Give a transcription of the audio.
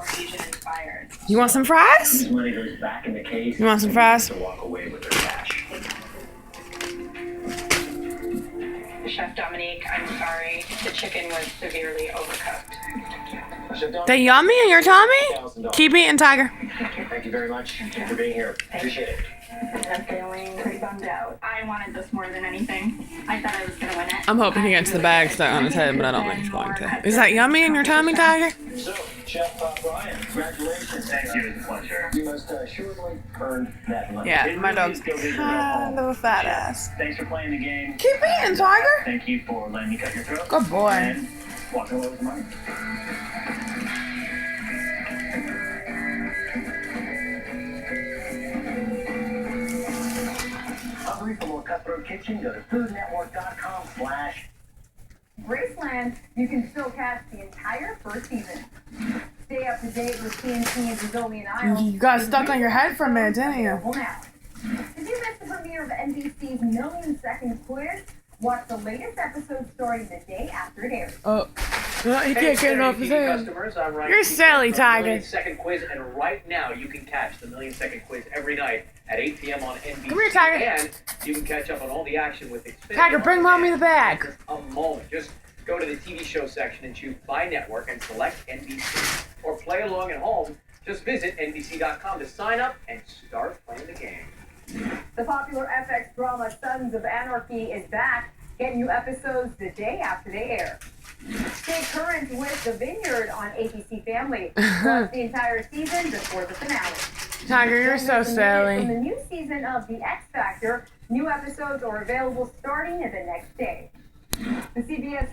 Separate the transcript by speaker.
Speaker 1: more Asian-inspired.
Speaker 2: You want some fries?
Speaker 3: Whose money goes back in the case.
Speaker 2: You want some fries?
Speaker 3: To walk away with their cash.
Speaker 1: Chef Dominique, I'm sorry. The chicken was severely overcooked.
Speaker 2: They yummy in your tummy? Keep eating, Tiger.
Speaker 3: Thank you very much for being here. Appreciate it.
Speaker 1: I'm feeling pretty bummed out. I wanted this more than anything. I thought I was going to win it.
Speaker 2: I'm hoping he gets the bag stuck on his head, but I don't think he's going to. Is that yummy in your tummy, Tiger?
Speaker 3: So, Chef Brian, congratulations. Thank you. It's a pleasure. You most assuredly earned that money.
Speaker 2: Yeah, my dog's kind of a fat ass.
Speaker 3: Thanks for playing the game.
Speaker 2: Keep eating, Tiger.
Speaker 3: Thank you for letting me cut your throat.
Speaker 2: Good boy.
Speaker 3: And walking away with the money. Hungry for more Cutthroat Kitchen? Go to foodnetwork.com/
Speaker 4: Graceland, you can still catch the entire first season. Stay up to date with TNT and Brazilian Isles.
Speaker 2: You got stuck on your head for a minute, didn't you?
Speaker 4: Available now. Did you miss the premiere of NBC's Million-Second Quiz? Watch the latest episode starting the day after it airs.
Speaker 2: Oh, he can't get it off his head.
Speaker 5: Customers, I'm Ryan
Speaker 2: You're
Speaker 5: Keefe
Speaker 2: silly,
Speaker 5: from
Speaker 2: Tiger.
Speaker 5: Million Second Quiz, and right now you can catch the Million Second Quiz every night at 8 p.m. on NBC.
Speaker 2: Come here, Tiger.
Speaker 5: And you can catch up on all the action with Xfinity.
Speaker 2: Tiger, bring
Speaker 5: on
Speaker 2: mommy the
Speaker 5: demand
Speaker 2: bag.
Speaker 5: in just a moment. Just go to the TV show section and choose By Network and select NBC. Or play along at home. Just visit NBC.com to sign up and start playing the game.
Speaker 4: The popular FX drama Sons of Anarchy is back. Get new episodes the day after they air. Stay current with The Vineyard on ABC Family. Watch the entire season before the finale.
Speaker 2: Tiger, you're so
Speaker 4: From
Speaker 2: silly.
Speaker 4: the new season of The X Factor, new episodes are available starting the next day. The CBS